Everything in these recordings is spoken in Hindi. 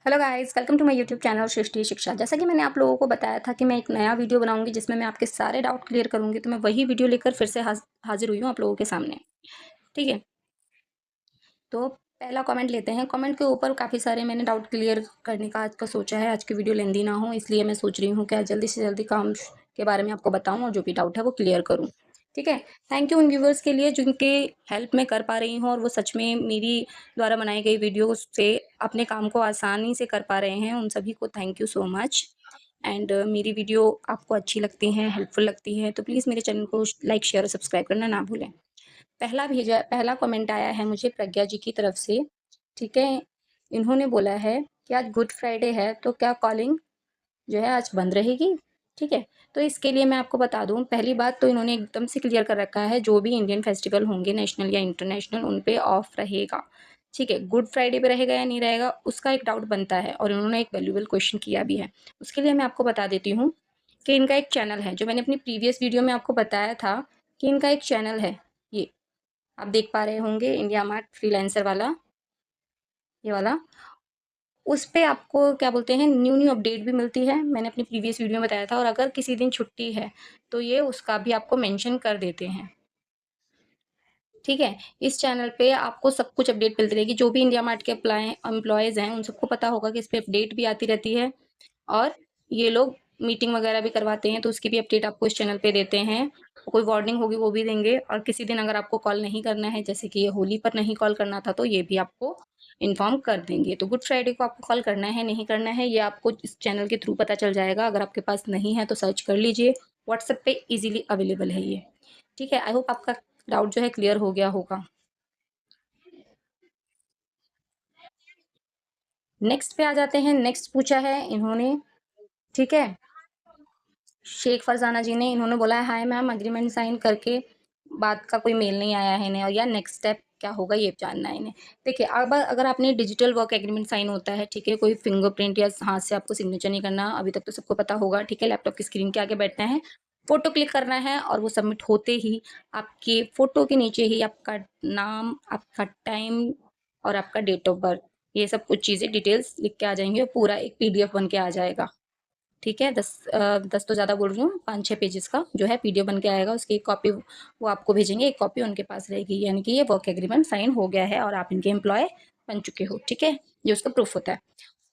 Hello guys, welcome to my YouTube channel Srishti Shiksha. जैसा कि मैंने आप लोगों को बताया था कि मैं एक नया वीडियो बनाऊंगी जिसमें मैं आपके सारे डाउट क्लियर करूंगी, तो मैं वही वीडियो लेकर फिर से हाजिर हुई हूँ आप लोगों के सामने। ठीक है, तो पहला कमेंट लेते हैं। कमेंट के ऊपर काफ़ी सारे मैंने डाउट क्लियर करने का आज का सोचा है। आज की वीडियो लेंदी ना हो, इसलिए मैं सोच रही हूँ कि जल्दी से जल्दी काम के बारे में आपको बताऊँ और जो भी डाउट है वो क्लियर करूँ। ठीक है, थैंक यू उन व्यूवर्स के लिए जिनके हेल्प मैं कर पा रही हूँ और वो सच में मेरी द्वारा बनाई गई वीडियो से अपने काम को आसानी से कर पा रहे हैं। उन सभी को thank you so much. And मेरी वीडियो आपको अच्छी लगती हैं, हेल्पफुल लगती है, तो प्लीज़ मेरे चैनल को लाइक, शेयर और सब्सक्राइब करना ना भूलें। पहला कमेंट आया है मुझे प्रज्ञा जी की तरफ से। ठीक है, इन्होंने बोला है कि आज गुड फ्राइडे है, तो क्या कॉलिंग जो है आज बंद रहेगी? ठीक है, तो इसके लिए मैं आपको बता दूँ, पहली बात तो इन्होंने एकदम से क्लियर कर रखा है, जो भी इंडियन फेस्टिवल होंगे नेशनल या इंटरनेशनल, उन पे ऑफ रहेगा। ठीक है, गुड फ्राइडे पे रहेगा या नहीं रहेगा, उसका एक डाउट बनता है और इन्होंने एक वैल्यूएबल क्वेश्चन किया भी है। उसके लिए मैं आपको बता देती हूँ कि इनका एक चैनल है, जो मैंने अपनी प्रीवियस वीडियो में आपको बताया था कि इनका एक चैनल है। ये आप देख पा रहे होंगे, इंडिया मार्ट फ्रीलांसर वाला, ये वाला। उस पे आपको क्या बोलते हैं, न्यू अपडेट भी मिलती है। मैंने अपनी प्रीवियस वीडियो में बताया था, और अगर किसी दिन छुट्टी है तो ये उसका भी आपको मेंशन कर देते हैं। ठीक है, इस चैनल पे आपको सब कुछ अपडेट मिलती रहेगी। जो भी इंडिया मार्ट के एम्प्लॉयज़ हैं, उन सबको पता होगा कि इस पे अपडेट भी आती रहती है, और ये लोग मीटिंग वगैरह भी करवाते हैं, तो उसकी भी अपडेट आपको इस चैनल पे देते हैं। कोई वार्निंग होगी वो भी देंगे, और किसी दिन अगर आपको कॉल नहीं करना है, जैसे कि ये होली पर नहीं कॉल करना था, तो ये भी आपको इन्फॉर्म कर देंगे। तो गुड फ्राइडे को आपको कॉल करना है, नहीं करना है, ये आपको इस चैनल के थ्रू पता चल जाएगा। अगर आपके पास नहीं है तो सर्च कर लीजिए, व्हाट्सएप पे ईज़िली अवेलेबल है ये। ठीक है, आई होप आपका डाउट जो है क्लियर हो गया होगा। नेक्स्ट पे आ जाते हैं। नेक्स्ट पूछा है इन्होंने, ठीक है, शेख फरजाना जी ने। इन्होंने बोला है, हाय मैम, एग्रीमेंट साइन करके बाद का कोई मेल नहीं आया है इन्हें, और या नेक्स्ट स्टेप क्या होगा ये जानना है इन्हें। देखिए, अब अगर आपने डिजिटल वर्क एग्रीमेंट साइन होता है, ठीक है, कोई फिंगरप्रिंट या हाथ से आपको सिग्नेचर नहीं करना, अभी तक तो सबको पता होगा। ठीक है, लैपटॉप की स्क्रीन के आगे बैठना है, फोटो क्लिक करना है, और वो सबमिट होते ही आपके फोटो के नीचे ही आपका नाम, आपका टाइम और आपका डेट ऑफ बर्थ, ये सब कुछ चीज़ें डिटेल्स लिख के आ जाएंगे, और पूरा एक पीडीएफ बन के आ जाएगा। ठीक है, 10 तो ज़्यादा बोल रही हूँ, 5-6 पेजेस का जो है पीडीएफ बन के आएगा। उसकी एक कॉपी वो आपको भेजेंगे, एक कॉपी उनके पास रहेगी, यानी कि ये वर्क एग्रीमेंट साइन हो गया है और आप इनके एम्प्लॉय बन चुके हो। ठीक है, ये उसका प्रूफ होता है।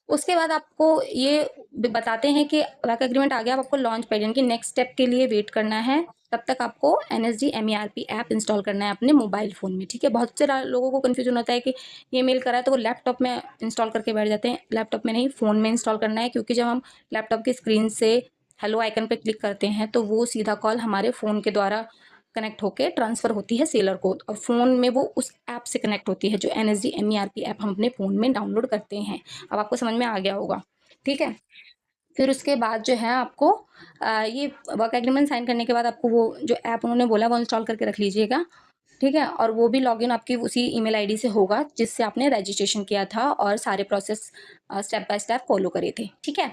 उसके बाद आपको ये बताते हैं कि वर्क एग्रीमेंट आ गया, अब आपको लॉन्च पैड यानी कि नेक्स्ट स्टेप के लिए वेट करना है। तब तक आपको एनएसडी MERP ऐप इंस्टॉल करना है अपने मोबाइल फ़ोन में। ठीक है, बहुत से लोगों को कन्फ्यूजन होता है कि ये मेल करा है तो वो लैपटॉप में इंस्टॉल करके बैठ जाते हैं। लैपटॉप में नहीं, फ़ोन में इंस्टॉल करना है, क्योंकि जब हम लैपटॉप की स्क्रीन से हेलो आइकन पे क्लिक करते हैं तो वो सीधा कॉल हमारे फ़ोन के द्वारा कनेक्ट होके ट्रांसफ़र होती है सेलर को, और फ़ोन में वो उस ऐप से कनेक्ट होती है, जो एनएसडी MERP ऐप हम अपने फ़ोन में डाउनलोड करते हैं। अब आपको समझ में आ गया होगा। ठीक है, फिर उसके बाद जो है आपको ये वर्क एग्रीमेंट साइन करने के बाद आपको वो जो ऐप उन्होंने बोला वो इंस्टॉल करके रख लीजिएगा। ठीक है, और वो भी लॉगिन आपकी उसी ईमेल आईडी से होगा जिससे आपने रजिस्ट्रेशन किया था और सारे process step by step follow करे थे। ठीक है,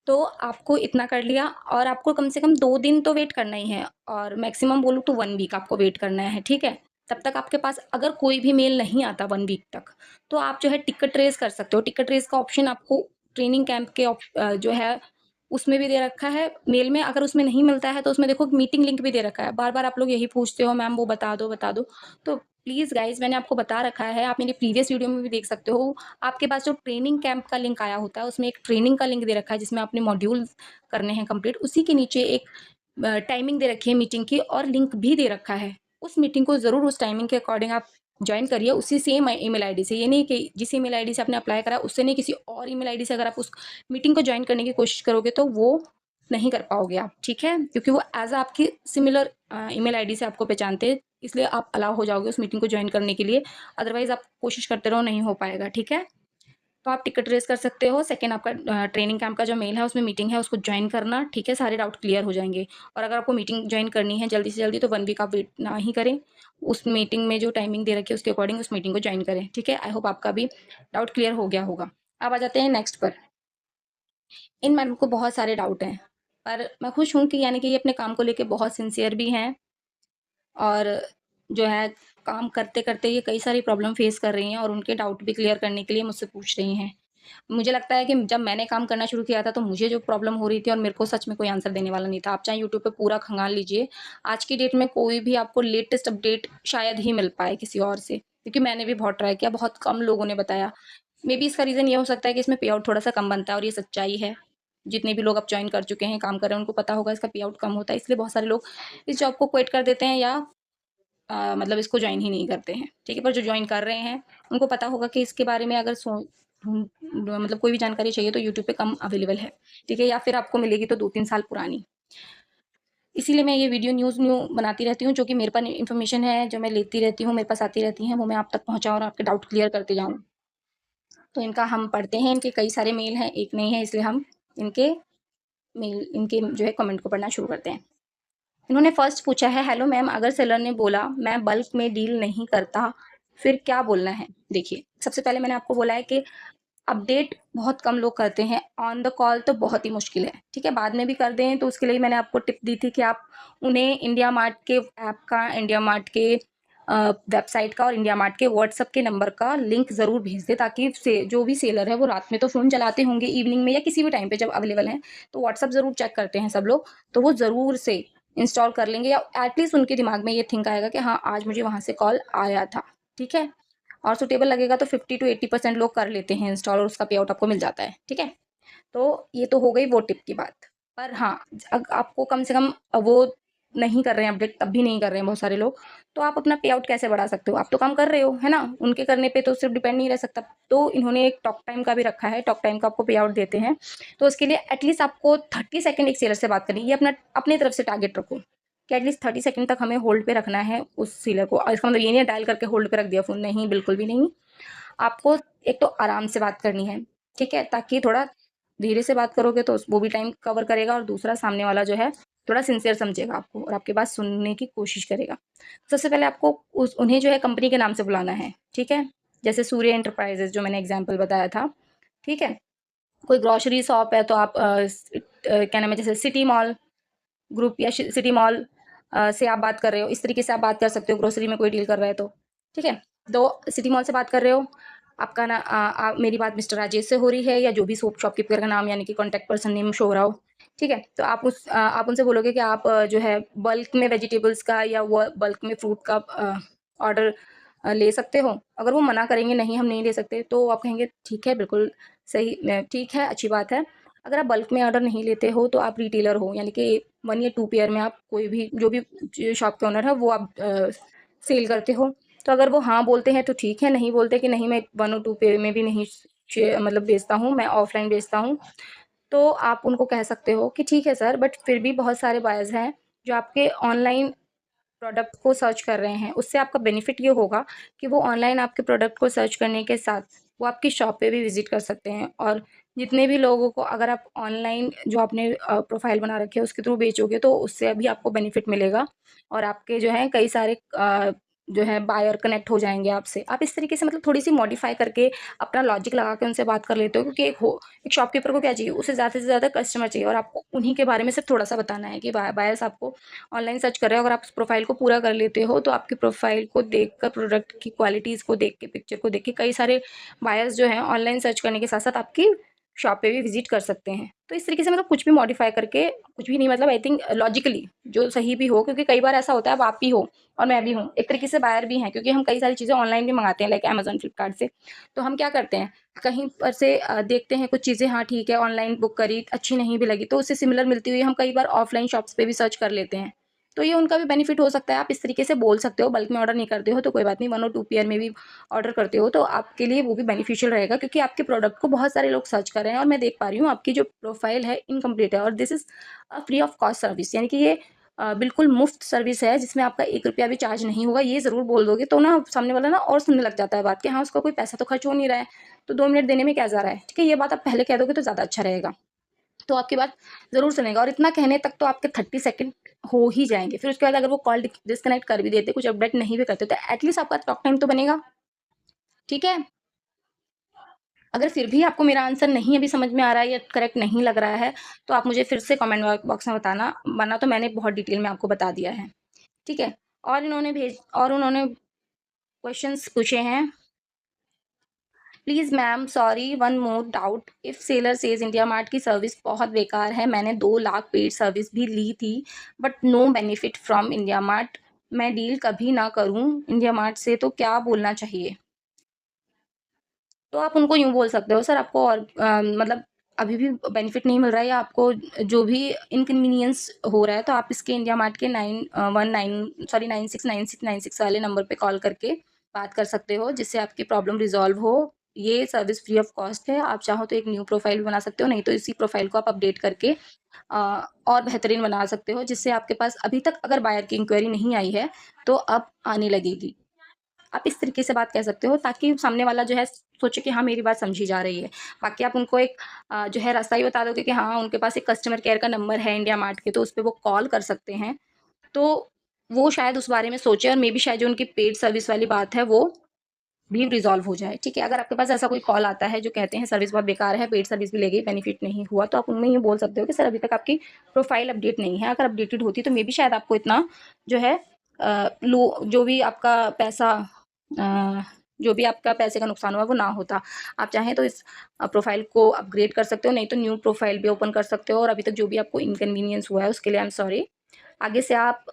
तो आपको इतना कर लिया, और आपको कम से कम 2 दिन तो वेट करना ही है, और मैक्सिमम बोलूँ तो 1 वीक आपको वेट करना है। ठीक है, तब तक आपके पास अगर कोई भी मेल नहीं आता 1 वीक तक, तो आप जो है टिकट रेज़ कर सकते हो। टिकट रेज़ का ऑप्शन आपको ट्रेनिंग कैंप के जो है उसमें भी दे रखा है मेल में। अगर उसमें नहीं मिलता है तो उसमें देखो मीटिंग लिंक भी दे रखा है। बार-बार आप लोग यही पूछते हो, मैम वो बता दो, बता दो। तो प्लीज़ गाइज़, मैंने आपको बता रखा है, आप मेरी प्रीवियस वीडियो में भी देख सकते हो। आपके पास जो ट्रेनिंग कैंप का लिंक आया होता है, उसमें एक ट्रेनिंग का लिंक दे रखा है जिसमें आपने मॉड्यूल करने हैं कंप्लीट। उसी के नीचे एक टाइमिंग दे रखी है मीटिंग की, और लिंक भी दे रखा है। उस मीटिंग को ज़रूर उस टाइमिंग के अकॉर्डिंग आप जॉइन करिए, उसी सेम ईमेल आईडी से। ये नहीं कि जिस ईमेल आईडी से आपने अप्लाई करा उससे नहीं, किसी और ईमेल आईडी से अगर आप उस मीटिंग को जॉइन करने की कोशिश करोगे तो वो नहीं कर पाओगे आप। ठीक है, क्योंकि वो एज़ आपकी सिमिलर ईमेल आईडी से आपको पहचानते हैं, इसलिए आप अलाउ हो जाओगे उस मीटिंग को जॉइन करने के लिए। अदरवाइज़ आप कोशिश करते रहो, नहीं हो पाएगा। ठीक है, तो आप टिकट रेज़ कर सकते हो। सेकंड, आपका ट्रेनिंग कैंप का जो मेल है उसमें मीटिंग है, उसको जॉइन करना। ठीक है, सारे डाउट क्लियर हो जाएँगे। और अगर आपको मीटिंग जॉइन करनी है जल्दी से जल्दी, तो 1 वीक आप वेट ना ही करें। उस मीटिंग में जो टाइमिंग दे रखी है उसके अकॉर्डिंग उस मीटिंग को जॉइन करें। ठीक है, आई होप आपका भी डाउट क्लियर हो गया होगा। अब आ जाते हैं नेक्स्ट पर। इन मैडम को बहुत सारे डाउट हैं, पर मैं खुश हूँ कि यानी कि ये अपने काम को लेके बहुत सिंसियर भी हैं, और जो है काम करते-करते ये कई सारी प्रॉब्लम फेस कर रही हैं, और उनके डाउट भी क्लियर करने के लिए मुझसे पूछ रही हैं। मुझे लगता है कि जब मैंने काम करना शुरू किया था तो मुझे जो प्रॉब्लम हो रही थी और मेरे को सच में कोई आंसर देने वाला नहीं था। आप चाहे यूट्यूब पे पूरा खंगाल लीजिए, आज की डेट में कोई भी आपको लेटेस्ट अपडेट शायद ही मिल पाए किसी और से, क्योंकि मैंने भी बहुत ट्राई किया, बहुत कम लोगों ने बताया। मेबी इसका रीज़न ये हो सकता है कि इसमें पे आउट थोड़ा-सा कम बनता है और ये सच्चाई है। जितने भी लोग अब जॉइन कर चुके हैं, काम कर रहे हैं, उनको पता होगा इसका पे आउट कम होता है, इसलिए बहुत सारे लोग इस जॉब को क्विट कर देते हैं या मतलब इसको जॉइन ही नहीं करते हैं, ठीक है? पर जो जॉइन कर रहे हैं, उनको पता होगा कि इसके बारे में अगर ढूँढ मतलब कोई भी जानकारी चाहिए तो यूट्यूब पे कम अवेलेबल है, ठीक है? या फिर आपको मिलेगी तो 2-3 साल पुरानी। इसीलिए मैं ये वीडियो न्यू बनाती रहती हूँ, जो कि मेरे पास इन्फॉर्मेशन है, जो मैं लेती रहती हूँ, मेरे पास आती रहती हैं, वो मैं आप तक पहुँचाऊँ और आपके डाउट क्लियर करती जाऊँ। तो इनका हम पढ़ते हैं, इनके कई सारे मेल हैं, एक नहीं है, इसलिए हम इनके इनके जो है कमेंट को पढ़ना शुरू करते हैं। इन्होंने फर्स्ट पूछा है, हेलो मैम, अगर सेलर ने बोला मैं बल्क में डील नहीं करता, फिर क्या बोलना है? देखिए, सबसे पहले मैंने आपको बोला है कि अपडेट बहुत कम लोग करते हैं, ऑन द कॉल तो बहुत ही मुश्किल है, ठीक है? बाद में भी कर दें तो उसके लिए मैंने आपको टिप दी थी कि आप उन्हें इंडिया मार्ट के ऐप का, इंडिया मार्ट के वेबसाइट का और इंडिया मार्ट के व्हाट्सएप के नंबर का लिंक ज़रूर भेज दें, ताकि से जो भी सेलर है वो रात में तो फ़ोन चलाते होंगे, इवनिंग में या किसी भी टाइम पे जब अवेलेबल हैं, तो व्हाट्सएप ज़रूर चेक करते हैं सब लोग, तो वो ज़रूर से इंस्टॉल कर लेंगे या एटलीस्ट उनके दिमाग में ये थिंक आएगा कि हाँ, आज मुझे वहाँ से कॉल आया था, ठीक है? और सूटेबल लगेगा तो 50 टू 80% लोग कर लेते हैं इंस्टॉल और उसका पे आउट आपको मिल जाता है, ठीक है? तो ये तो हो गई वो टिप की बात। पर हाँ, आपको कम से कम वो नहीं कर रहे हैं अपडेट, तब भी नहीं कर रहे हैं बहुत सारे लोग, तो आप अपना पे आउट कैसे बढ़ा सकते हो? आप तो काम कर रहे हो, है ना? उनके करने पे तो सिर्फ डिपेंड नहीं रह सकता। तो इन्होंने एक टॉक टाइम का भी रखा है, टॉक टाइम का आपको पे आउट देते हैं। तो उसके लिए एटलीस्ट आपको 30 सेकंड एक सेलर से बात करनी है, ये अपना अपनी तरफ से टारगेट रखो कि एटलीस्ट 30 सेकंड तक हमें होल्ड पे रखना है उस सेलर को। इसका मतलब ये नहीं है डायल करके होल्ड पे रख दिया फ़ोन, नहीं, बिल्कुल भी नहीं। आपको एक तो आराम से बात करनी है, ठीक है? ताकि थोड़ा धीरे से बात करोगे तो वो भी टाइम कवर करेगा और दूसरा सामने वाला जो है थोड़ा सिंसियर समझेगा आपको और आपकी बात सुनने की कोशिश करेगा। सबसे पहले आपको उन्हें जो है कंपनी के नाम से बुलाना है, ठीक है? जैसे सूर्य एंटरप्राइजेज़ जो मैंने एग्ज़ाम्पल बताया था, ठीक है? कोई ग्रोसरी शॉप है तो आप क्या नाम है, जैसे सिटी मॉल ग्रुप या सिटी मॉल से आप बात कर रहे हो, इस तरीके से आप बात कर सकते हो ग्रोसरी में कोई डील कर रहा है तो, ठीक है? तो सिटी मॉल से बात कर रहे हो, आपका मेरी बात मिस्टर राजेश से हो रही है या जो भी शॉपकीपर का नाम यानी कि कॉन्टैक्ट पर्सन नेम शो हो रहा हो, ठीक है? तो आप उनसे बोलोगे कि आप जो है बल्क में वेजिटेबल्स का या वो बल्क में फ्रूट का ऑर्डर ले सकते हो। अगर वो मना करेंगे नहीं हम नहीं ले सकते, तो आप कहेंगे ठीक है, बिल्कुल सही ठीक है, अच्छी बात है। अगर आप बल्क में ऑर्डर नहीं लेते हो तो आप रिटेलर हो, यानी कि 1 या 2 पेयर में आप कोई भी जो भी शॉप के ओनर है वो आप सेल करते हो। तो अगर वो हाँ बोलते हैं तो ठीक है, नहीं बोलते कि नहीं मैं 1 और 2 पेयर में भी नहीं मतलब बेचता हूँ, मैं ऑफ़लाइन बेचता हूँ, तो आप उनको कह सकते हो कि ठीक है सर, बट फिर भी बहुत सारे बायर्स हैं जो आपके ऑनलाइन प्रोडक्ट को सर्च कर रहे हैं। उससे आपका बेनिफिट ये होगा कि वो ऑनलाइन आपके प्रोडक्ट को सर्च करने के साथ वो आपकी शॉप पे भी विज़िट कर सकते हैं और जितने भी लोगों को अगर आप ऑनलाइन जो आपने प्रोफ़ाइल बना रखी है उसके थ्रू बेचोगे तो उससे भी आपको बेनिफिट मिलेगा और आपके जो है कई सारे जो है बायर कनेक्ट हो जाएँगे आपसे। आप इस तरीके से मतलब थोड़ी-सी मॉडिफ़ाई करके अपना लॉजिक लगा के उनसे बात कर लेते हो क्योंकि एक शॉपकीपर को क्या चाहिए? उसे ज़्यादा से ज़्यादा कस्टमर चाहिए और आपको उन्हीं के बारे में सिर्फ़ थोड़ा-सा बताना है कि बायर्स आपको ऑनलाइन सर्च कर रहे हो, अगर आप उस प्रोफ़ाइल को पूरा कर लेते हो, तो आपकी प्रोफ़ाइल को देखकर, प्रोडक्ट की क्वालिटीज़ को देख के, पिक्चर को देख के कई सारे बायर्स जो हैं ऑनलाइन सर्च करने के साथ-साथ आपकी शॉप पे भी विज़िट कर सकते हैं। तो इस तरीके से मतलब कुछ भी मॉडिफ़ाई करके कुछ भी नहीं मतलब आई थिंक लॉजिकली जो सही भी हो क्योंकि कई बार ऐसा होता है अब आप भी हो और मैं भी हूँ, एक तरीके से बायर भी हैं क्योंकि हम कई सारी चीज़ें ऑनलाइन भी मँगाते हैं लाइक अमेज़न, फ्लिपकार्ट से। तो हम क्या करते हैं, कहीं पर से देखते हैं कुछ चीज़ें हाँ, ठीक है ऑनलाइन बुक करी, अच्छी नहीं भी लगी, तो उससे सिमिलर मिलती हुई हम कई बार ऑफ़लाइन शॉप्स पे भी सर्च कर लेते हैं। तो ये उनका भी बेनिफिट हो सकता है, आप इस तरीके से बोल सकते हो, बल्क में ऑर्डर नहीं करते हो तो कोई बात नहीं, 1 और 2 पेयर में भी ऑर्डर करते हो तो आपके लिए वो भी बेनिफिशियल रहेगा क्योंकि आपके प्रोडक्ट को बहुत सारे लोग सर्च कर रहे हैं और मैं देख पा रही हूँ आपकी जो प्रोफाइल है इनकम्प्लीट है और this is free of cost service यानी कि ये बिल्कुल मुफ्त सर्विस है जिसमें आपका 1 रुपया भी चार्ज नहीं होगा, ये ज़रूर बोल दोगे तो ना सामने वाला ना और सुनने लग जाता है बात कि हाँ, उसका कोई पैसा तो खर्च हो नहीं रहा है, तो 2 मिनट देने में क्या जा रहा है, ठीक है? ये बात आप पहले कह दोगे तो ज़्यादा अच्छा रहेगा। तो आपकी बात ज़रूर सुनेगा और इतना कहने तक तो आपके 30 सेकंड हो ही जाएँगे। फिर उसके बाद अगर वो कॉल डिस्कनेक्ट कर भी देते, कुछ अपडेट नहीं भी करते, तो एट लीस्ट आपका टॉक टाइम तो बनेगा, ठीक है? अगर फिर भी आपको मेरा आंसर नहीं अभी समझ में आ रहा है या करेक्ट नहीं लग रहा है, तो आप मुझे फिर से कमेंट बॉक्स में बताना, वरना तो मैंने बहुत डिटेल में आपको बता दिया है, ठीक है? और उन्होंने क्वेश्चन्स पूछे हैं please ma'am sorry one more doubt, if seller says India mart की सर्विस बहुत बेकार है, मैंने 2 लाख पेड सर्विस भी ली थी but no benefit from India Mart, मैं डील कभी ना करूँ इंडिया मार्ट से, तो क्या बोलना चाहिए? तो आप उनको यूँ बोल सकते हो, सर आपको और मतलब अभी भी बेनिफिट नहीं मिल रहा है या आपको जो भी इनकन्वीनियंस हो रहा है, तो आप इसके इंडिया मार्ट के 969696 वाले नंबर पे कॉल करके बात कर सकते हो, जिससे आपकी प्रॉब्लम रिज़ॉल्व हो। ये सर्विस फ्री ऑफ कॉस्ट है, आप चाहो तो एक न्यू प्रोफाइल भी बना सकते हो, नहीं तो इसी प्रोफाइल को आप अपडेट करके और बेहतरीन बना सकते हो, जिससे आपके पास अभी तक अगर बायर की इंक्वायरी नहीं आई है, तो अब आने लगेगी। आप इस तरीके से बात कह सकते हो ताकि सामने वाला जो है सोचे कि हाँ मेरी बात समझी जा रही है। बाकी आप उनको एक जो है रास्ता ही बता दोगे कि हाँ उनके पास एक कस्टमर केयर का नंबर है इंडिया मार्ट के, तो उस पे वो कॉल कर सकते हैं। तो वो शायद उस बारे में सोचे और मेबी शायद जो उनकी पेड सर्विस वाली बात है वो भी रिज़ॉल्व हो जाए, ठीक है? अगर आपके पास ऐसा कोई कॉल आता है जो कहते हैं सर्विस बहुत बेकार है, पेड सर्विस भी ले गई, बेनिफिट नहीं हुआ, तो आप उनमें ये बोल सकते हो कि सर अभी तक आपकी प्रोफाइल अपडेट नहीं है। अगर अपडेटेड होती तो मेबी शायद आपको इतना जो है लो जो भी आपका पैसा अ, जो भी आपका पैसे का नुकसान हुआ वो ना होता। आप चाहें तो इस प्रोफाइल को अपग्रेड कर सकते हो, नहीं तो न्यू प्रोफाइल भी ओपन कर सकते हो और अभी तक जो भी आपको इनकन्वीनियंस हुआ है उसके लिए आई एम सॉरी। आगे से आप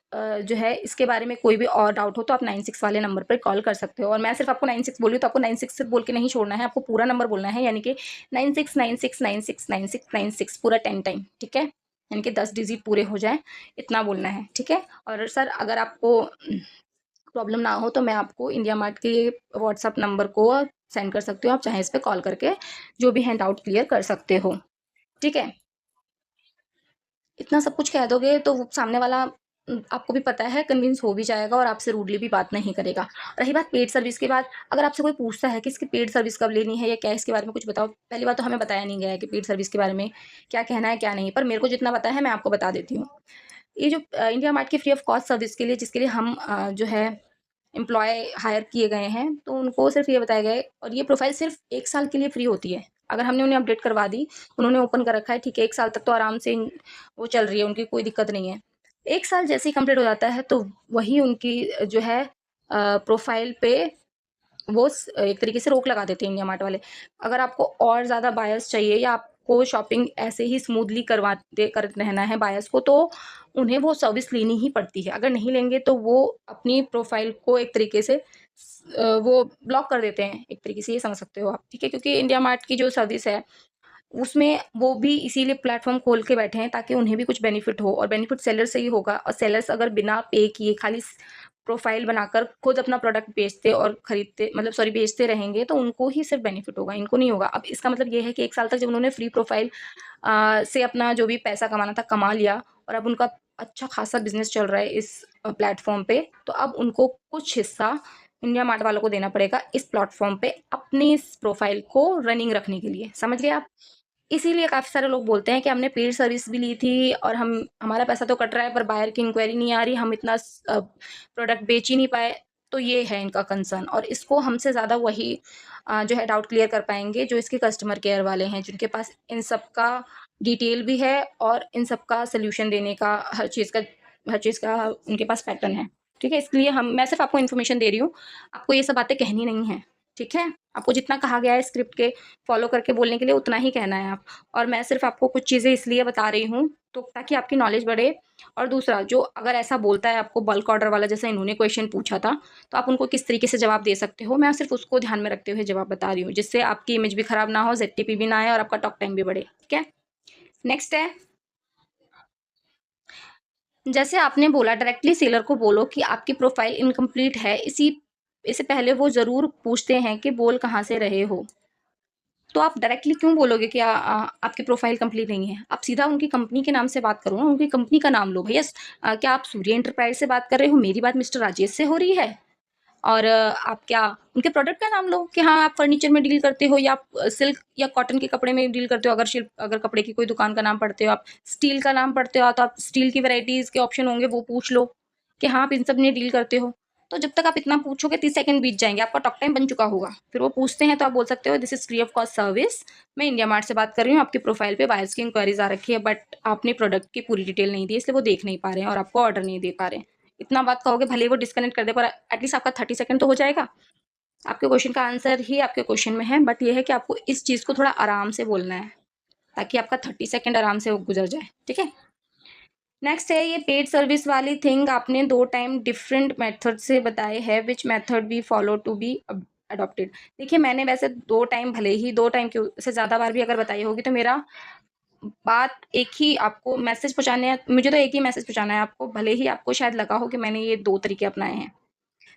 जो है इसके बारे में कोई भी और डाउट हो तो आप 96 वाले नंबर पर कॉल कर सकते हो और मैं सिर्फ आपको 96 बोली तो आपको 96 सिर्फ बोल के नहीं छोड़ना है, आपको पूरा नंबर बोलना है यानी कि 9696969696 पूरा 10 टाइम, ठीक है? यानी कि 10 डिजिट पूरे हो जाएँ, इतना बोलना है, ठीक है? और सर अगर आपको प्रॉब्लम ना हो तो मैं आपको इंडिया मार्ट के व्हाट्सएप नंबर को सेंड कर सकती हूँ, आप चाहें इस पे कॉल करके जो भी है डाउट क्लियर कर सकते हो, ठीक है? इतना सब कुछ कह दोगे तो वो सामने वाला आपको भी पता है कन्विंस हो भी जाएगा और आपसे रूडली भी बात नहीं करेगा। रही बात पेड सर्विस की बात, अगर आपसे कोई पूछता है कि इसकी पेड सर्विस कब लेनी है या क्या है इसके बारे में कुछ बताओ। पहली बात तो हमें बताया नहीं गया है कि पेड सर्विस के बारे में क्या कहना है, क्या नहीं। पर मेरे को जितना पता है मैं आपको बता देती हूँ। ये जो इंडिया मार्ट की फ्री ऑफ कॉस्ट सर्विस के लिए जिसके लिए हम जो है एम्प्लॉय हायर किए गए हैं, तो उनको सिर्फ़ ये बताया गया है और ये प्रोफ़ाइल सिर्फ़ 1 साल के लिए फ्री होती है। अगर हमने उन्हें अपडेट करवा दी, उन्होंने ओपन कर रखा है, ठीक है, 1 साल तक तो आराम से वो चल रही है, उनकी कोई दिक्कत नहीं है। 1 साल जैसे ही कंप्लीट हो जाता है, तो वही उनकी जो है प्रोफ़ाइल पे वो एक तरीके से रोक लगा देते हैं इंडिया मार्ट वाले। अगर आपको और ज़्यादा बायर्स चाहिए या आपको शॉपिंग ऐसे ही स्मूथली करवाते कर रहना है बायर्स को, तो उन्हें वो सर्विस लेनी ही पड़ती है। अगर नहीं लेंगे तो वो अपनी प्रोफ़ाइल को एक तरीके से वो ब्लॉक कर देते हैं, एक तरीके से ये समझ सकते हो आप, ठीक है? क्योंकि इंडिया मार्ट की जो सर्विस है उसमें वो भी इसीलिए प्लेटफ़ॉर्म खोल के बैठे हैं ताकि उन्हें भी कुछ बेनिफिट हो और बेनिफिट सेलर से ही होगा और सेलर्स अगर बिना पे किए खाली प्रोफ़ाइल बनाकर खुद अपना प्रोडक्ट बेचते और खरीदते मतलब सॉरी बेचते रहेंगे तो उनको ही सिर्फ़ बेनिफिट होगा, इनको नहीं होगा। अब इसका मतलब ये है कि 1 साल तक जब उन्होंने फ्री प्रोफ़ाइल से अपना जो भी पैसा कमाना था कमा लिया और अब उनका अच्छा खासा बिज़नेस चल रहा है इस प्लेटफ़ॉर्म पे, तो अब उनको कुछ हिस्सा इंडिया मार्ट वालों को देना पड़ेगा इस प्लेटफ़ॉर्म पे अपनी इस प्रोफ़ाइल को रनिंग रखने के लिए, समझ गए आप? इसीलिए काफ़ी सारे लोग बोलते हैं कि हमने पेड सर्विस भी ली थी और हम हमारा पैसा तो कट रहा है पर बायर की इंक्वायरी नहीं आ रही, हम इतना प्रोडक्ट बेच ही नहीं पाए। तो ये है इनका कंसर्न और इसको हमसे ज़्यादा वही जो है डाउट क्लियर कर पाएँगे जो इसके कस्टमर केयर वाले हैं, जिनके पास इन सब का डिटेल भी है और इन सब का सॉल्यूशन देने का हर चीज़ का उनके पास पैटर्न है। ठीक है? इसलिए हम मैं सिर्फ़ आपको इन्फॉर्मेशन दे रही हूँ, आपको ये सब बातें कहनी नहीं है। ठीक है? आपको जितना कहा गया है स्क्रिप्ट के फ़ॉलो करके बोलने के लिए उतना ही कहना है आप और मैं सिर्फ़ आपको कुछ चीज़ें इसलिए बता रही हूँ, तो ताकि आपकी नॉलेज बढ़े और दूसरा जो अगर ऐसा बोलता है आपको बल्क ऑर्डर वाला जैसे इन्होंने क्वेश्चन पूछा था, तो आप उनको किस तरीके से जवाब दे सकते हो, मैं सिर्फ़ उसको ध्यान में रखते हुए जवाब बता रही हूँ, जिससे आपकी इमेज भी खराब ना हो, ज़ेडटीपी भी ना आए और आपका टॉक टाइम भी बढ़े, ठीक है? नेक्स्ट है, जैसे आपने बोला डायरेक्टली सेलर को बोलो कि आपकी प्रोफ़ाइल इनकम्प्लीट है, इससे पहले वो ज़रूर पूछते हैं कि बोल कहाँ से रहे हो? तो आप डायरेक्टली क्यों बोलोगे कि आपकी प्रोफ़ाइल कंप्लीट नहीं है? आप सीधा उनकी कंपनी के नाम से बात करो ना, उनकी कंपनी का नाम लो। भैया क्या आप सूर्य एंटरप्राइज़ से बात कर रहे हो? मेरी बात मिस्टर राजेश से हो रही है? और आप क्या उनके प्रोडक्ट का नाम लो कि हाँ, आप फर्नीचर में डील करते हो या आप सिल्क या कॉटन के कपड़े में डील करते हो। अगर कपड़े की कोई दुकान का नाम पढ़ते हो आप, स्टील का नाम पढ़ते हो तो आप स्टील की वैराइटीज़ के ऑप्शन होंगे वो पूछ लो कि हाँ, आप इन सब में डील करते हो। तो जब तक आप इतना पूछोगे 30 सेकंड बीत जाएँगे, आपका टॉक टाइम बन चुका होगा। फिर वो पूछते हैं तो आप बोल सकते हो this is free of cost service, मैं इंडिया मार्ट से बात कर रही हूँ, आपकी प्रोफाइल पे बायर्स की इंक्वायरीज़ आ रखी है बट आपने प्रोडक्ट की पूरी डिटेल नहीं दी इसलिए वो देख नहीं पा रहे हैं और आपको ऑर्डर नहीं दे पा रहे हैं। इतना बात कहोगे भले ही वो डिस्कनेक्ट कर दे पर एटलीस्ट आपका 30 सेकंड तो हो जाएगा। आपके क्वेश्चन का आंसर ही आपके क्वेश्चन में है, बट ये है कि आपको इस चीज़ को थोड़ा आराम से बोलना है, ताकि आपका 30 सेकंड आराम से वो गुजर जाए, ठीक है? नेक्स्ट है ये पेड सर्विस वाली थिंग, आपने 2 टाइम डिफरेंट मेथड से बताए हैं, which method we follow to be adopted. देखिए, मैंने वैसे 2 टाइम, भले ही 2 टाइम क्यों, इससे ज़्यादा बार भी अगर बताई होगी, तो मेरा बात एक ही, आपको मैसेज पहुँचाने हैं, मुझे तो एक ही मैसेज पहुँचाना है आपको, भले ही आपको शायद लगा हो कि मैंने ये 2 तरीके अपनाए हैं।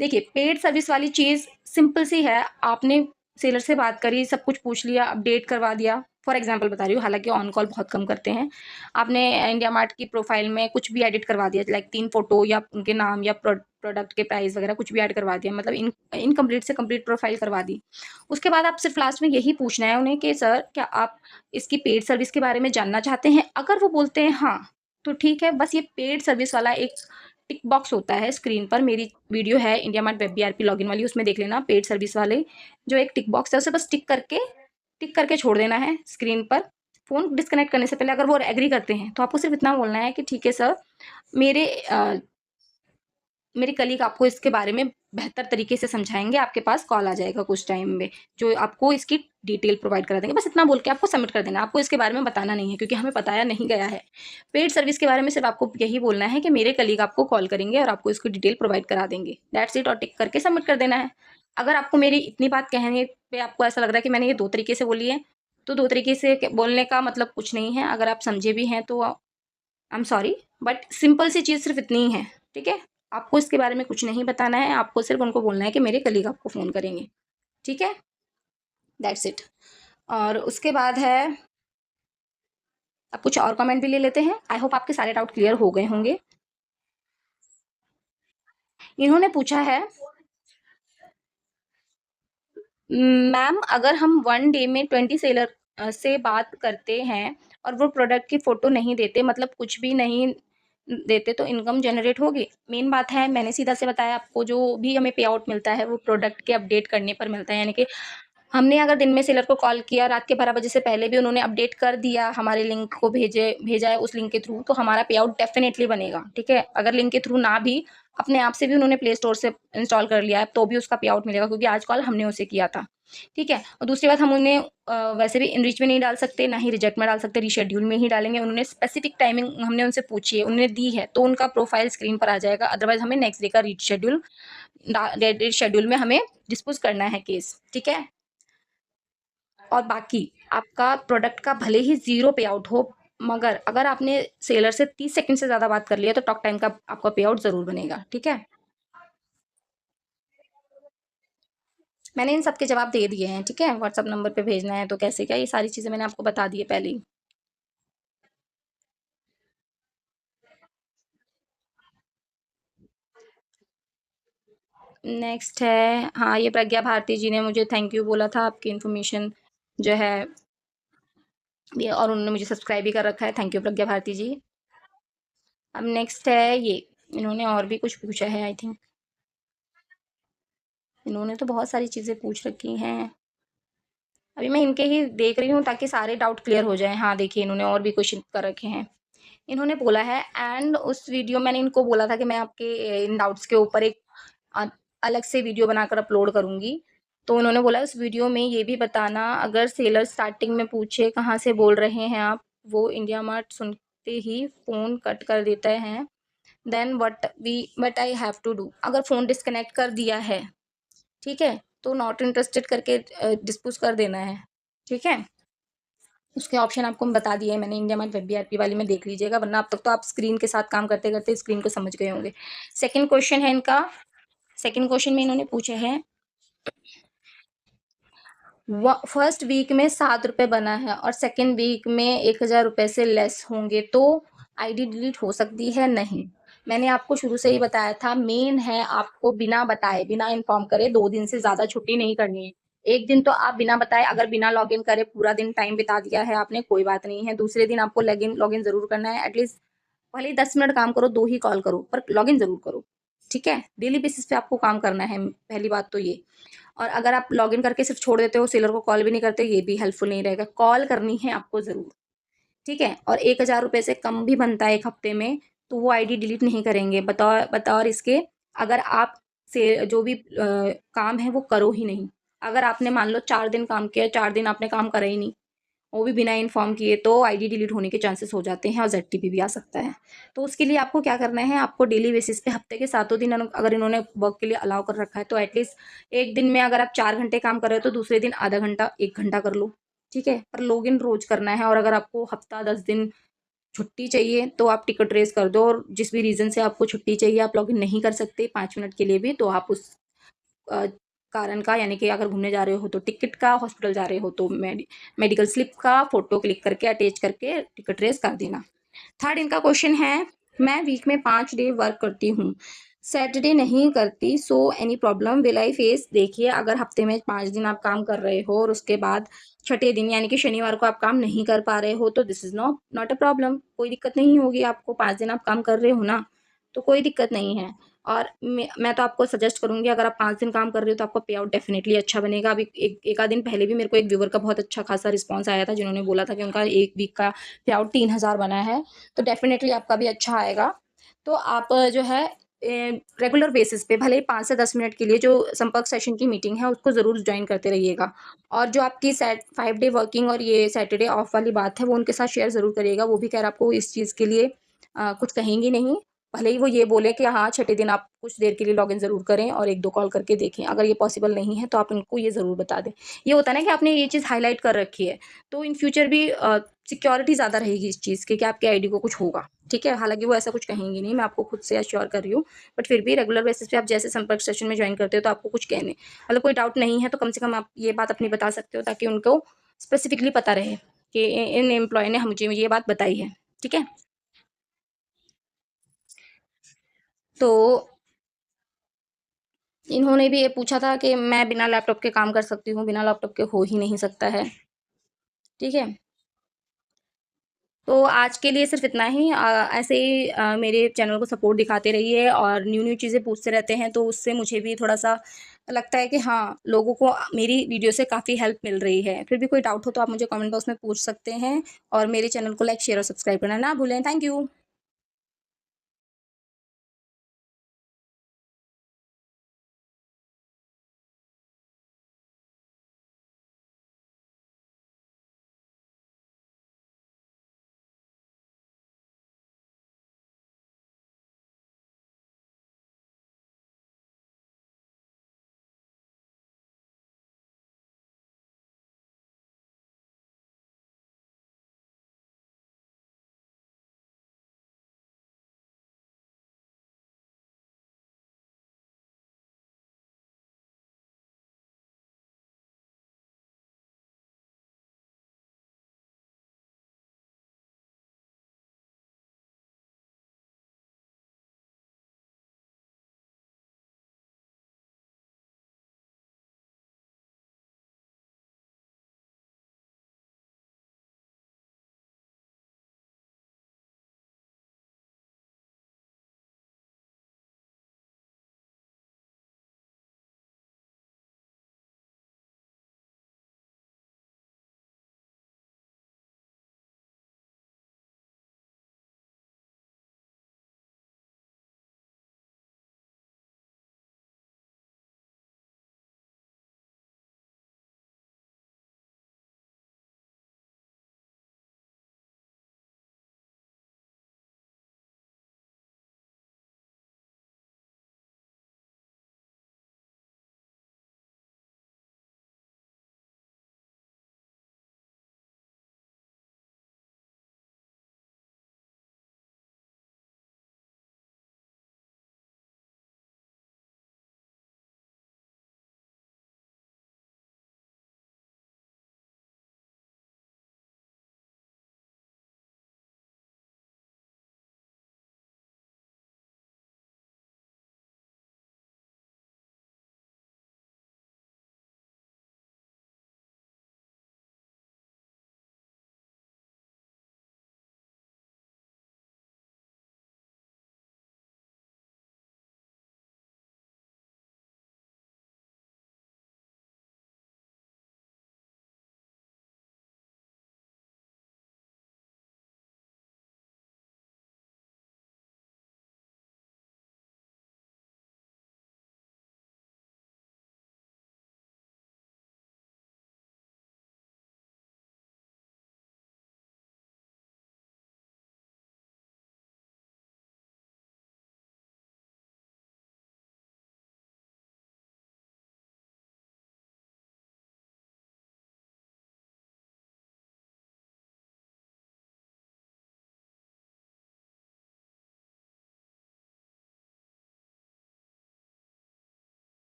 देखिए, पेड सर्विस वाली चीज़ सिंपल सी है, आपने सेलर से बात करी, सब कुछ पूछ लिया, अपडेट करवा दिया। फॉर एग्ज़ाम्पल बता रही हूँ, हालाँकि ऑन कॉल बहुत कम करते हैं। आपने इंडिया मार्ट की प्रोफ़ाइल में कुछ भी एडिट करवा दिया, लाइक 3 फ़ोटो या उनके नाम या प्रोडक्ट के प्राइस वगैरह कुछ भी ऐड करवा दिया, मतलब इनकम्प्लीट से कंप्लीट प्रोफ़ाइल करवा दी। उसके बाद आप सिर्फ़ लास्ट में यही पूछना है उन्हें कि सर, क्या आप इसकी पेड सर्विस के बारे में जानना चाहते हैं? अगर वो बोलते हैं हाँ, तो ठीक है, बस ये पेड सर्विस वाला एक टिक बॉक्स होता है स्क्रीन पर, मेरी वीडियो है India mart web BRP login वाली, उसमें देख लेना, पेड सर्विस वाले जो एक टिक बॉक्स है, उसे बस टिक करके छोड़ देना है स्क्रीन पर। फ़ोन डिस्कनेक्ट करने से पहले अगर वो एग्री करते हैं, तो आपको सिर्फ़ इतना बोलना है कि ठीक है सर, मेरे मेरे कलीग आपको इसके बारे में बेहतर तरीके से समझाएँगे, आपके पास कॉल आ जाएगा कुछ टाइम में, जो आपको इसकी डिटेल प्रोवाइड करा देंगे। बस इतना बोल के आपको सबमिट कर देना है, आपको इसके बारे में बताना नहीं है, क्योंकि हमें बताया नहीं गया है। पेड सर्विस के बारे में सिर्फ़ आपको यही बोलना है कि मेरे कलीग आपको कॉल करेंगे और आपको इसकी डिटेल प्रोवाइड करा देंगे। दैट्स इट, और टिक करके सबमिट कर देना है। अगर आपको मेरी इतनी बात कहने पे आपको ऐसा लग रहा है कि मैंने ये 2 तरीके से बोली है, तो 2 तरीके से क बोलने का मतलब कुछ नहीं है। अगर आप समझे भी हैं तो I am sorry, but simple सी चीज़ सिर्फ़ इतनी ही है, ठीक है? आपको इसके बारे में कुछ नहीं बताना है, आपको सिर्फ़ उनको बोलना है कि मेरे कलीग आपको फ़ोन करेंगे, ठीक है? That's it. और उसके बाद है, अब कुछ और कमेंट भी ले लेते हैं। आई होप आपके सारे डाउट क्लियर हो गए होंगे। इन्होंने पूछा है, मैम अगर हम 1 डे में 20 सेलर से बात करते हैं और वो प्रोडक्ट की फ़ोटो नहीं देते, मतलब कुछ भी नहीं देते, तो इनकम जनरेट होगी? मेन बात है, मैंने सीधा से बताया आपको, जो भी हमें पे आउट मिलता है वो प्रोडक्ट के अपडेट करने पर मिलता है, यानी कि हमने अगर दिन में सेलर को कॉल किया, रात के 12 बजे से पहले भी उन्होंने अपडेट कर दिया, हमारे लिंक को भेजा है उस लिंक के थ्रू, तो हमारा पे आउट डेफ़िनेटली बनेगा, ठीक है? अगर लिंक के थ्रू ना भी, अपने आप से भी उन्होंने प्ले स्टोर से इंस्टॉल कर लिया है, तो भी उसका पे आउट मिलेगा, क्योंकि आज कॉल हमने उसे किया था, ठीक है? और दूसरी बात, हम उन्हें वैसे भी इनरीच में नहीं डाल सकते, ना ही रिजेक्ट में डाल सकते, रीशेड्यूल में ही डालेंगे। उन्होंने स्पेसिफिक टाइमिंग हमने उनसे पूछी है, उन्होंने दी है, तो उनका प्रोफाइल स्क्रीन पर आ जाएगा, अदरवाइज़ हमें नेक्स्ट डे का रीशेड्यूल में हमें डिस्पोज़ करना है केस, ठीक है? और बाकी आपका प्रोडक्ट का भले ही ज़ीरो पे आउट हो, मगर अगर आपने सेलर से 30 सेकंड से ज़्यादा बात कर लिया, तो टॉक टाइम का आपका पे आउट ज़रूर बनेगा, ठीक है? मैंने इन सब के जवाब दे दिए हैं, ठीक है? व्हाट्सएप नंबर पे भेजना है तो कैसे क्या, ये सारी चीज़ें मैंने आपको बता दी है पहले ही। नेक्स्ट है, हाँ, ये प्रज्ञा भारती जी ने मुझे थैंक यू बोला था, आपकी इन्फॉर्मेशन जो है ये, और उन्होंने मुझे सब्सक्राइब भी कर रखा है। थैंक यू प्रज्ञा भारती जी। अब नेक्स्ट है ये, इन्होंने और भी कुछ पूछा है आई थिंक, इन्होंने तो बहुत सारी चीज़ें पूछ रखी हैं। अभी मैं इनके ही देख रही हूँ ताकि सारे डाउट क्लियर हो जाएँ। हाँ, देखिए इन्होंने और भी क्वेश्चन कर रखे हैं। इन्होंने बोला है, एंड उस वीडियो मैंने इनको बोला था कि मैं आपके इन डाउट्स के ऊपर एक अ, अलग से वीडियो बनाकर अपलोड करूँगी। तो उन्होंने बोला उस वीडियो में ये भी बताना, अगर सेलर स्टार्टिंग में पूछे कहाँ से बोल रहे हैं आप, वो इंडिया मार्ट सुनते ही फ़ोन कट कर देते हैं, then what I have to do? अगर फ़ोन डिस्कनेक्ट कर दिया है, ठीक है? तो नॉट इंटरेस्टेड करके डिस्पोज़ कर देना है, ठीक है? उसके ऑप्शन आपको मैं बता दिए हैं मैंने, इंडिया मार्ट वेब बीआरपी वाले में देख लीजिएगा, वरना अब तक तो आप स्क्रीन के साथ काम करते-करते स्क्रीन को समझ गए होंगे। सेकंड क्वेश्चन है इनका, सेकंड क्वेश्चन में इन्होंने पूछे हैं, फर्स्ट वीक में ₹7 बना है और सेकंड वीक में ₹1000 से लेस होंगे, तो आईडी डिलीट हो सकती है? नहीं। मैंने आपको शुरू से ही बताया था, मेन है आपको बिना बताए, बिना इन्फॉर्म करे 2 दिन से ज़्यादा छुट्टी नहीं करनी है। 1 दिन तो आप बिना बताए, अगर बिना लॉगिन करे पूरा दिन टाइम बिता दिया है आपने, कोई बात नहीं है। दूसरे दिन आपको लॉगिन ज़रूर करना है, एटलीस्ट भले ही 10 मिनट काम करो, 2 ही कॉल करो, पर लॉगिन ज़रूर करो, ठीक है? डेली बेसिस पे आपको काम करना है, पहली बात तो ये। और अगर आप लॉगिन करके सिर्फ छोड़ देते हो, सेलर को कॉल भी नहीं करते, ये भी हेल्पफुल नहीं रहेगा। कॉल करनी है आपको ज़रूर, ठीक है? और ₹1000 से कम भी बनता है 1 हफ्ते में, तो वो आईडी डिलीट नहीं करेंगे। बतौर बतौर इसके, अगर आप से जो भी काम है वो करो ही नहीं। अगर आपने मान लो 4 दिन काम किया, 4 दिन आपने काम करा ही नहीं, वो भी बिना इन्फॉर्म किए, तो आईडी डिलीट होने के चांसेस हो जाते हैं और ज़ेडटीपी भी आ सकता है। तो उसके लिए आपको क्या करना है, आपको डेली बेसिस पे हफ्ते के सातों दिन अगर इन्होंने वर्क के लिए अलाउ कर रखा है, तो एटलीस्ट एक दिन में अगर आप 4 घंटे काम कर रहे हो तो दूसरे दिन आधा घंटा 1 घंटा कर लो, ठीक है? पर लॉगिन रोज़ करना है। और अगर आपको हफ्ता 10 दिन छुट्टी चाहिए तो आप टिकट रेज़ कर दो, और जिस भी रीज़न से आपको छुट्टी चाहिए, आप लॉगिन नहीं कर सकते 5 मिनट के लिए भी, तो आप उस अ, कारण का, यानी कि अगर घूमने जा रहे हो तो टिकट का, हॉस्पिटल जा रहे हो तो मेडिकल स्लिप का फ़ोटो क्लिक करके अटैच करके टिकट रेज़ कर देना। थर्ड इनका क्वेश्चन है, मैं वीक में 5 डे वर्क करती हूँ, सैटरडे नहीं करती, so any problem will I face? देखिए, अगर हफ्ते में 5 दिन आप काम कर रहे हो और उसके बाद छठे दिन यानी कि शनिवार को आप काम नहीं कर पा रहे हो, तो this is not a problem, कोई दिक्कत नहीं होगी आपको। 5 दिन आप काम कर रहे हो ना, तो कोई दिक्कत नहीं है। और मैं तो आपको सजेस्ट करूँगी, अगर आप 5 दिन काम कर रहे हो तो आपका पे आउट डेफ़िनिटली अच्छा बनेगा। अभी एक आध दिन पहले भी मेरे को एक व्यूअर का बहुत अच्छा खासा रिस्पॉन्स आया था, जिन्होंने बोला था कि उनका 1 वीक का पे आउट 3000 बना है, तो डेफ़िनिटली आपका भी अच्छा आएगा। तो आप जो है रेगुलर बेसिस पे भले ही 5 से 10 मिनट के लिए जो संपर्क सेशन की मीटिंग है, उसको ज़रूर जॉइन करते रहिएगा। और जो आपकी 5 डे वर्किंग और ये सैटरडे ऑफ वाली बात है, वो उनके साथ शेयर ज़रूर करिएगा। वो भी ख़ैर आपको इस चीज़ के लिए कुछ कहेंगी नहीं। भले ही वो ये बोले कि हाँ, छठे दिन आप कुछ देर के लिए लॉगिन ज़रूर करें और 1-2 कॉल करके देखें। अगर ये पॉसिबल नहीं है, तो आप उनको ये ज़रूर बता दें। ये होता है ना कि आपने ये चीज़ हाइलाइट कर रखी है, तो इन फ्यूचर भी सिक्योरिटी ज़्यादा रहेगी इस चीज़ की कि आपके आईडी को कुछ होगा, ठीक है? हालाँकि वो ऐसा कुछ कहेंगी नहीं, मैं आपको खुद से एश्योर कर रही हूँ। बट फिर भी रेगुलर बेसिस पे आप जैसे संपर्क सेशन में जॉइन करते हो, तो आपको कुछ कहने मतलब कोई डाउट नहीं है, तो कम से कम आप ये बात अपनी बता सकते हो, ताकि उनको स्पेसिफिकली पता रहे कि इन एम्प्लॉयी ने मुझे ये बात बताई है, ठीक है? तो इन्होंने भी ये पूछा था कि मैं बिना लैपटॉप के काम कर सकती हूँ, बिना लैपटॉप के हो ही नहीं सकता है, ठीक है? तो आज के लिए सिर्फ़ इतना ही। ऐसे ही मेरे चैनल को सपोर्ट दिखाते रहिए और न्यू-न्यू चीज़ें पूछते रहते हैं, तो उससे मुझे भी थोड़ा-सा लगता है कि हाँ, लोगों को मेरी वीडियो से काफ़ी हेल्प मिल रही है। फिर भी कोई डाउट हो तो आप मुझे कमेंट बॉक्स में पूछ सकते हैं, और मेरे चैनल को लाइक, शेयर और सब्सक्राइब करना ना भूलें। Thank you.